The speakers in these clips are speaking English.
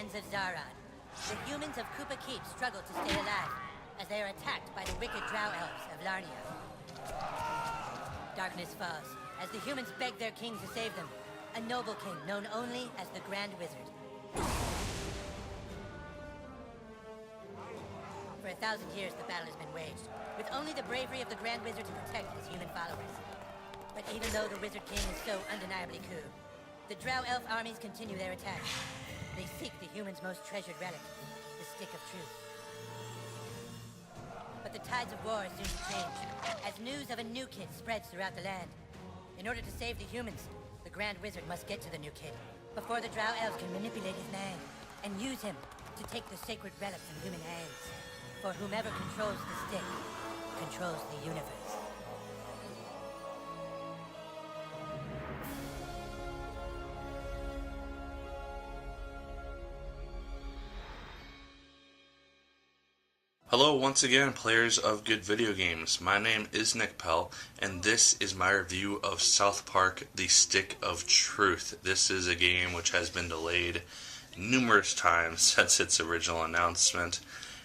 lands of Zaron. The humans of Koopa Keep struggle to stay alive as they are attacked by the wicked drow elves of Larnia. Darkness falls as the humans beg their king to save them, a noble king known only as the Grand Wizard. For 1,000 years, the battle has been waged, with only the bravery of the Grand Wizard to protect his human followers. But even though the Wizard King is so undeniably cool, the Drow Elf armies continue their attacks. They seek the humans' most treasured relic, the Stick of Truth. But the tides of war soon change, as news of a new kid spreads throughout the land. In order to save the humans, the Grand Wizard must get to the new kid before the Drow Elves can manipulate his mind and use him to take the sacred relic from human hands. For whomever controls the stick controls the universe. Hello once again, players of good video games. My name is Pell, and this is my review of South Park: The Stick of Truth. This is a game which has been delayed numerous times since its original announcement,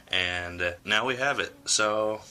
and now we have it. So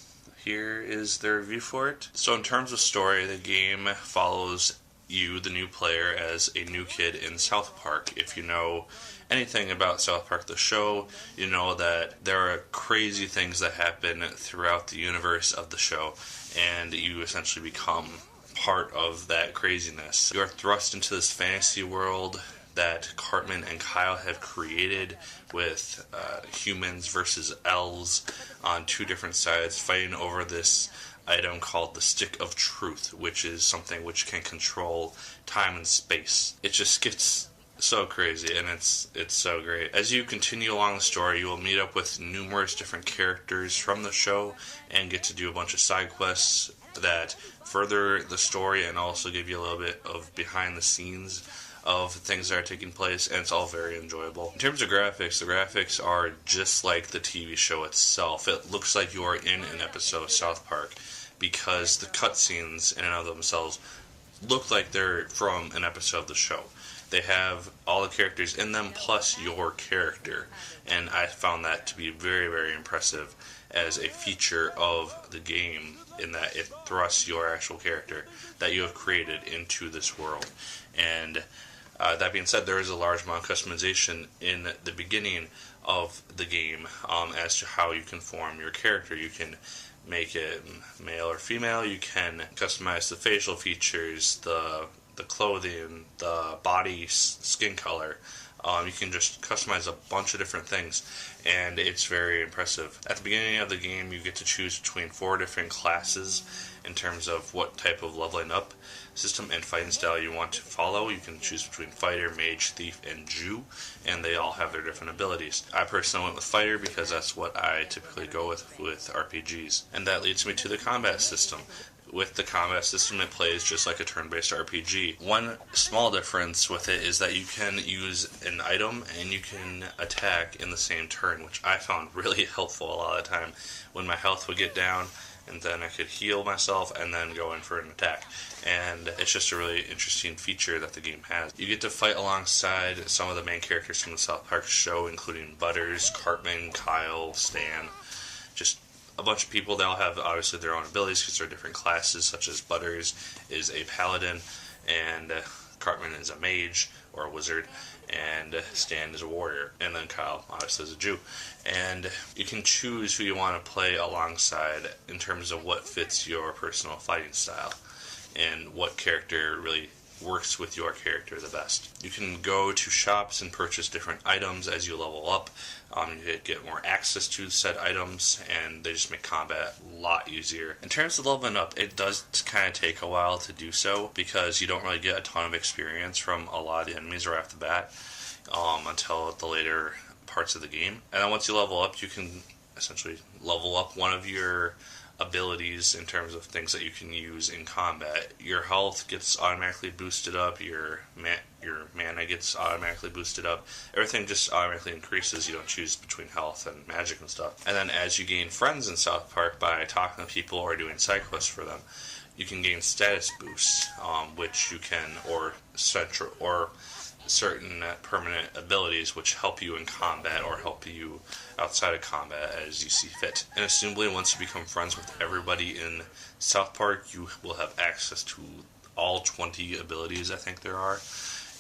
here is the review for it. So in terms of story, the game follows you, the new player, as a new kid in South Park. If you know anything about South Park the show, you know that there are crazy things that happen throughout the universe of the show, and you essentially become part of that craziness. You are thrust into this fantasy world that Cartman and Kyle have created with humans versus elves on two different sides fighting over this item called the Stick of Truth, which is something which can control time and space. It just gets so crazy, and it's so great. As you continue along the story, you will meet up with numerous different characters from the show and get to do a bunch of side quests that further the story and also give you a little bit of behind the scenes of things that are taking place, and it's all very enjoyable. In terms of graphics, the graphics are just like the TV show itself. It looks like you are in an episode of South Park because the cutscenes in and of themselves look like they're from an episode of the show. They have all the characters in them plus your character, and I found that to be very, very impressive as a feature of the game, in that it thrusts your actual character that you have created into this world. And that being said, there is a large amount of customization in the beginning of the game as to how you can form your character. You can make it male or female, you can customize the facial features, the clothing, the body, skin color. You can just customize a bunch of different things, and it's very impressive. At the beginning of the game, you get to choose between 4 different classes in terms of what type of leveling up system and fighting style you want to follow. You can choose between fighter, mage, thief, and Jew, and they all have their different abilities. I personally went with fighter because that's what I typically go with RPGs. And that leads me to the combat system. With the combat system, it plays just like a turn-based RPG. One small difference with it is that you can use an item and you can attack in the same turn, which I found really helpful a lot of the time when my health would get down, and then I could heal myself and then go in for an attack. And it's just a really interesting feature that the game has. You get to fight alongside some of the main characters from the South Park show, including Butters, Cartman, Kyle, Stan, just a bunch of people. They all have obviously their own abilities because they're different classes, such as Butters is a paladin, and Cartman is a mage or a wizard, and Stan is a warrior, and then Kyle obviously is a Jew. And you can choose who you want to play alongside in terms of what fits your personal fighting style and what character really works with your character the best. You can go to shops and purchase different items as you level up. You get more access to said items, and they just make combat a lot easier. In terms of leveling up, it does kind of take a while to do so because you don't really get a ton of experience from a lot of the enemies right off the bat until the later parts of the game. And then once you level up, you can essentially level up one of your abilities in terms of things that you can use in combat. Your health gets automatically boosted up, your mana gets automatically boosted up, everything just automatically increases. You don't choose between health and magic and stuff. And then as you gain friends in South Park by talking to people or doing side quests for them, you can gain status boosts, which you can, or certain permanent abilities which help you in combat or help you outside of combat as you see fit. And assumably once you become friends with everybody in South Park, you will have access to all 20 abilities I think there are.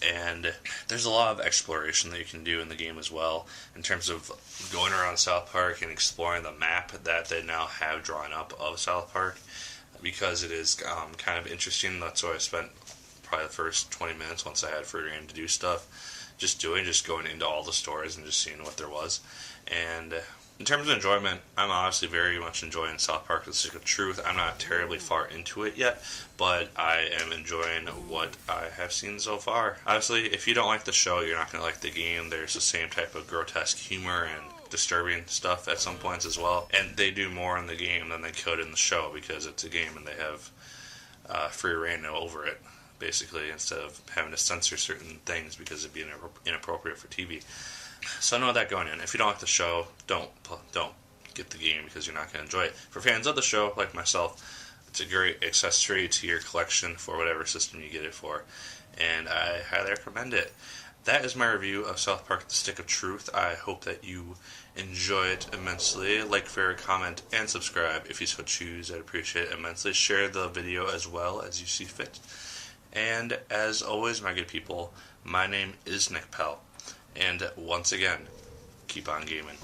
And there's a lot of exploration that you can do in the game as well, in terms of going around South Park and exploring the map that they now have drawn up of South Park, because it is kind of interesting. That's why I spent probably the first 20 minutes once I had free reign to do stuff, just going into all the stores and just seeing what there was. And in terms of enjoyment, I'm honestly very much enjoying South Park: The Stick of Truth. I'm not terribly far into it yet, but I am enjoying what I have seen so far. Obviously, if you don't like the show, you're not going to like the game. There's the same type of grotesque humor and disturbing stuff at some points as well. And they do more in the game than they could in the show, because it's a game and they have free reign over it, basically, instead of having to censor certain things because it'd be inappropriate for TV. So know that going in. If you don't like the show, don't get the game, because you're not going to enjoy it. For fans of the show, like myself, it's a great accessory to your collection for whatever system you get it for, and I highly recommend it. That is my review of South Park: The Stick of Truth. I hope that you enjoy it immensely. Like, favorite, comment, and subscribe if you so choose. I'd appreciate it immensely. Share the video as well as you see fit. And as always, my good people, my name is Nick Pell. And once again, keep on gaming.